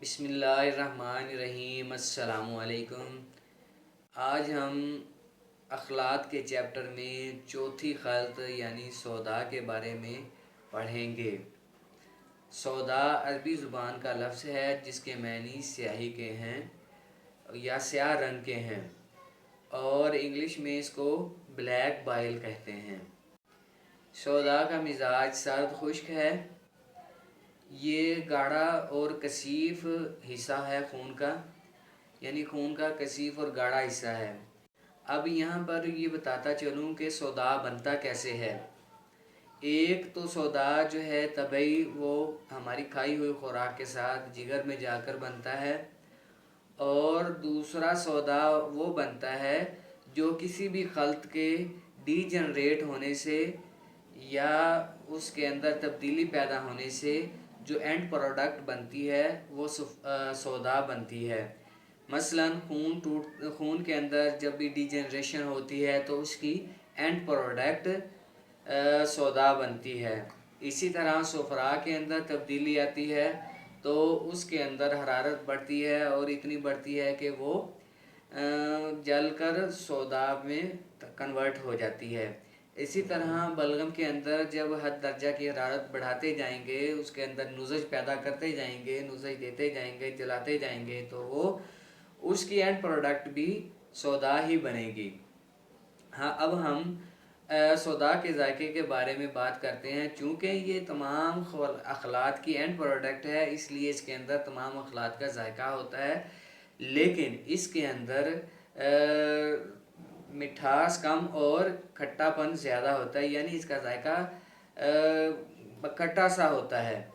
बिस्मिल्लाहिर्रहमानिर्रहीम। अस्सलाम वालेकुम। आज हम अखलाक के चैप्टर में चौथी खल्त यानी सौदा के बारे में पढ़ेंगे। सौदा अरबी ज़ुबान का लफ्ज़ है जिसके मानी स्याही के हैं या स्याह रंग के हैं और इंग्लिश में इसको ब्लैक बाइल कहते हैं। सौदा का मिजाज सर्द खुश्क है। ये गाढ़ा और कसीफ हिस्सा है खून का, यानी खून का कसीफ और गाढ़ा हिस्सा है। अब यहाँ पर ये बताता चलूँ कि सौदा बनता कैसे है। एक तो सौदा जो है तबई वो हमारी खाई हुई खुराक के साथ जिगर में जाकर बनता है, और दूसरा सौदा वो बनता है जो किसी भी खल्त के डीजनरेट होने से या उसके अंदर तब्दीली पैदा होने से जो एंड प्रोडक्ट बनती है वो सौदा बनती है। मसलन खून के अंदर जब भी डीजनरेशन होती है तो उसकी एंड प्रोडक्ट सौदा बनती है। इसी तरह सफ़रा के अंदर तब्दीली आती है तो उसके अंदर हरारत बढ़ती है और इतनी बढ़ती है कि वो जलकर सौदा में कन्वर्ट हो जाती है। इसी तरह बलगम के अंदर जब हद दर्जा की हरारत बढ़ाते जाएंगे, उसके अंदर नुज़ज पैदा करते जाएंगे, नुज़ज देते जाएंगे, जलाते जाएंगे, तो वो उसकी एंड प्रोडक्ट भी सौदा ही बनेगी। हाँ, अब हम सौदा के जायके के बारे में बात करते हैं। चूँकि ये तमाम अखलात की एंड प्रोडक्ट है इसलिए इसके अंदर तमाम अखलात का जायका होता है, लेकिन इसके अंदर मिठास कम और खट्टापन ज़्यादा होता है, यानी इसका जायका खट्टा सा होता है।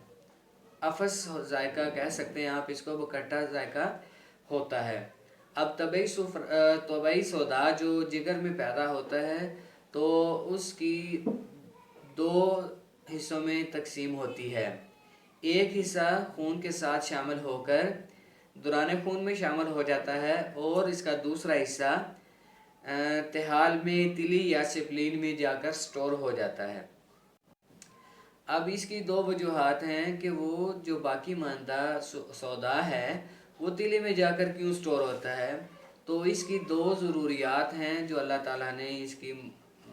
अफस जायका कह सकते हैं आप इसको, वो खट्टा जायका होता है। अब तबई सौदा जो जिगर में पैदा होता है तो उसकी दो हिस्सों में तकसीम होती है। एक हिस्सा खून के साथ शामिल होकर दौरान खून में शामिल हो जाता है और इसका दूसरा हिस्सा तिहाल में तिली या सिप्लीन में जाकर स्टोर हो जाता है। अब इसकी दो वजूहात हैं कि वो जो बाकी मानदा सौदा है वो तिली में जाकर क्यों स्टोर होता है। तो इसकी दो ज़रूरियात हैं जो अल्लाह ताला ने इसकी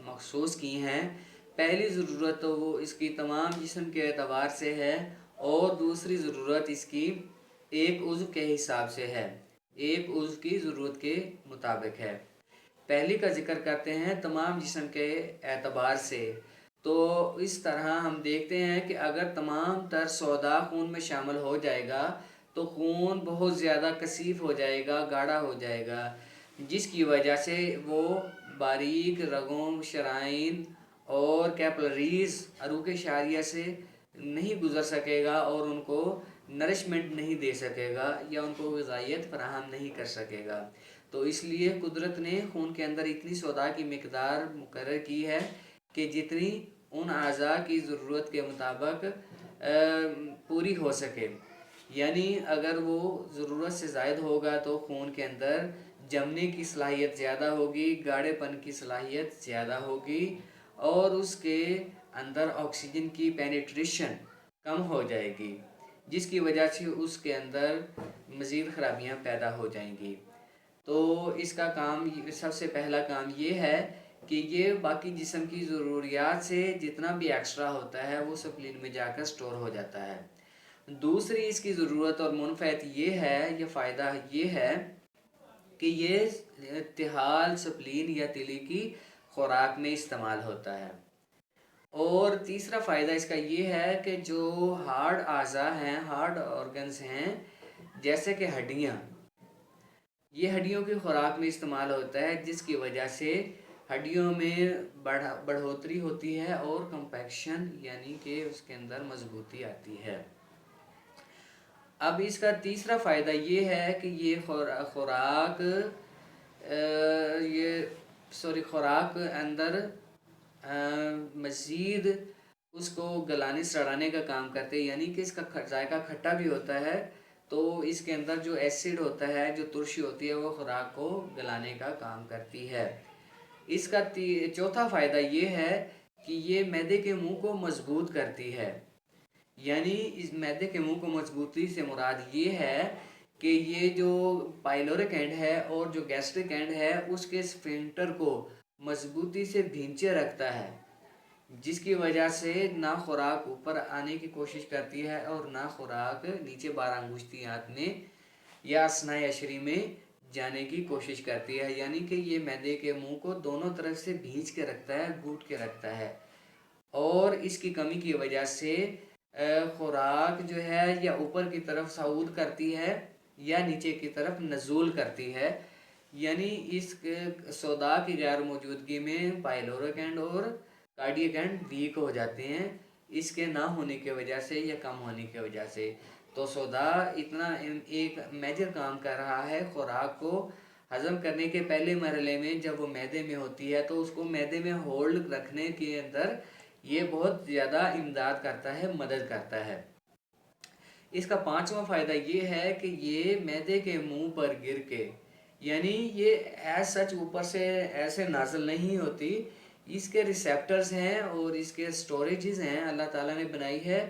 मखसूस की हैं। पहली ज़रूरत तो वो इसकी तमाम जिस्म के एतबार से है और दूसरी ज़रूरत इसकी एक उज़्व के हिसाब से है, एक उज़्व की ज़रूरत के मुताबिक है। पहली का जिक्र करते हैं तमाम जिस्म के एतबार से। तो इस तरह हम देखते हैं कि अगर तमाम तर सौदा खून में शामिल हो जाएगा तो खून बहुत ज़्यादा कसीफ हो जाएगा, गाढ़ा हो जाएगा, जिसकी वजह से वो बारीक रगों, शराइन और कैपलरीज अरूक शारिया से नहीं गुज़र सकेगा और उनको नरिशमेंट नहीं दे सकेगा या उनको ग़िज़ाइयत फराहम नहीं कर सकेगा। तो इसलिए कुदरत ने खून के अंदर इतनी सौदा की मिकदार मुकर्रर की है कि जितनी उन अज़ा की ज़रूरत के मुताबिक पूरी हो सके। यानी अगर वो ज़रूरत से ज़ायद होगा तो खून के अंदर जमने की सलाहियत ज़्यादा होगी, गाढ़ेपन की सलाहियत ज़्यादा होगी और उसके अंदर ऑक्सीजन की पेनिट्रेशन कम हो जाएगी, जिसकी वजह से उसके अंदर मज़ीद ख़राबियाँ पैदा हो जाएंगी। तो इसका काम, सबसे पहला काम ये है कि ये बाकी जिस्म की ज़रूरियात से जितना भी एक्स्ट्रा होता है वो स्प्लीन में जाकर स्टोर हो जाता है। दूसरी इसकी ज़रूरत और मुनफ़ैत ये है, ये फ़ायदा ये है कि ये तिहाल, स्प्लीन या तिली की खुराक में इस्तेमाल होता है। और तीसरा फ़ायदा इसका ये है कि जो हार्ड अज़ा हैं, हार्ड ऑर्गन्स हैं, जैसे कि हड्डियाँ, ये हड्डियों की खुराक में इस्तेमाल होता है, जिसकी वजह से हड्डियों में बढ़ोतरी होती है और कंपैक्शन यानी कि उसके अंदर मजबूती आती है। अब इसका तीसरा फ़ायदा ये है कि ये खुराक अंदर मज़ीद उसको गलाने सड़ाने का काम करते हैं, यानी कि इसका जायका खट्टा भी होता है तो इसके अंदर जो एसिड होता है, जो तुरशी होती है, वो खुराक को गलाने का काम करती है। इसका चौथा फ़ायदा ये है कि ये मैदे के मुंह को मजबूत करती है। यानी इस मैदे के मुंह को मजबूती से मुराद ये है कि ये जो पाइलोरिक एंड है और जो गैस्ट्रिक एंड है उसके स्फिंक्टर को मजबूती से भींचे रखता है, जिसकी वजह से ना खुराक ऊपर आने की कोशिश करती है और ना खुराक नीचे 12 अंगुष्ठियात में या स्नाय अशरी में जाने की कोशिश करती है। यानी कि ये मैदे के मुंह को दोनों तरफ से भींच के रखता है, घूट के रखता है। और इसकी कमी की वजह से खुराक जो है या ऊपर की तरफ साऊद करती है या नीचे की तरफ नजूल करती है। यानी इस सौदा की गैर मौजूदगी में पाइलोरिक एंड और कार्डियक एंड वीक हो जाते हैं, इसके ना होने की वजह से या कम होने की वजह से। तो सौदा इतना एक मेजर काम कर रहा है खुराक को हजम करने के पहले मरहले में। जब वो मैदे में होती है तो उसको मैदे में होल्ड रखने के अंदर ये बहुत ज़्यादा इमदाद करता है, मदद करता है। इसका पांचवा फायदा ये है कि ये मैदे के मुंह पर गिर के, यानी ये एज सच ऊपर से ऐसे नाजल नहीं होती, इसके रिसेप्टर्स हैं और इसके स्टोरेजेस हैं अल्लाह ताला ने बनाई है,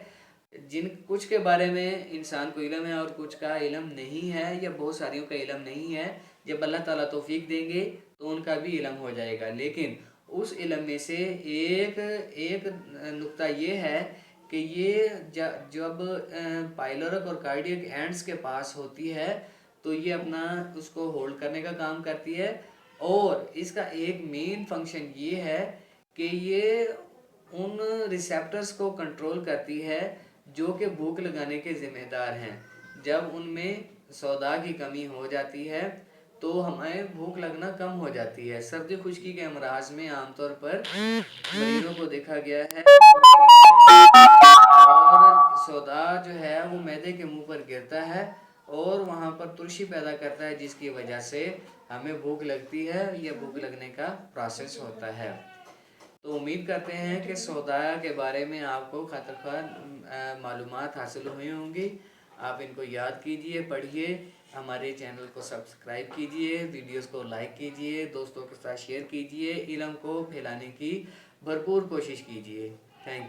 जिन कुछ के बारे में इंसान को इल्म है और कुछ का इल्म नहीं है, या बहुत सारियों का इल्म नहीं है। जब अल्लाह ताला तौफीक देंगे तो उनका भी इल्म हो जाएगा। लेकिन उस इल्म में से एक एक नुक्ता ये है कि ये जब पाइलोरिक और कार्डियक एंड्स के पास होती है तो ये अपना उसको होल्ड करने का काम करती है। और इसका एक मेन फंक्शन ये है कि ये उन रिसेप्टर्स को कंट्रोल करती है जो कि भूख लगाने के ज़िम्मेदार हैं। जब उनमें सौदा की कमी हो जाती है तो हमें भूख लगना कम हो जाती है। सर्दी खुश्की के अमराज में आमतौर पर मरीजों को देखा गया है और सौदा जो है वो मैदे के मुंह पर गिरता है और वहाँ पर तुलसी पैदा करता है, जिसकी वजह से हमें भूख लगती है या भूख लगने का प्रोसेस होता है। तो उम्मीद करते हैं कि सौदा के बारे में आपको खतरखा मालूमात हासिल हुई होंगी। आप इनको याद कीजिए, पढ़िए, हमारे चैनल को सब्सक्राइब कीजिए, वीडियोस को लाइक कीजिए, दोस्तों के साथ शेयर कीजिए, इल्म को फैलाने की भरपूर कोशिश कीजिए। Thank you.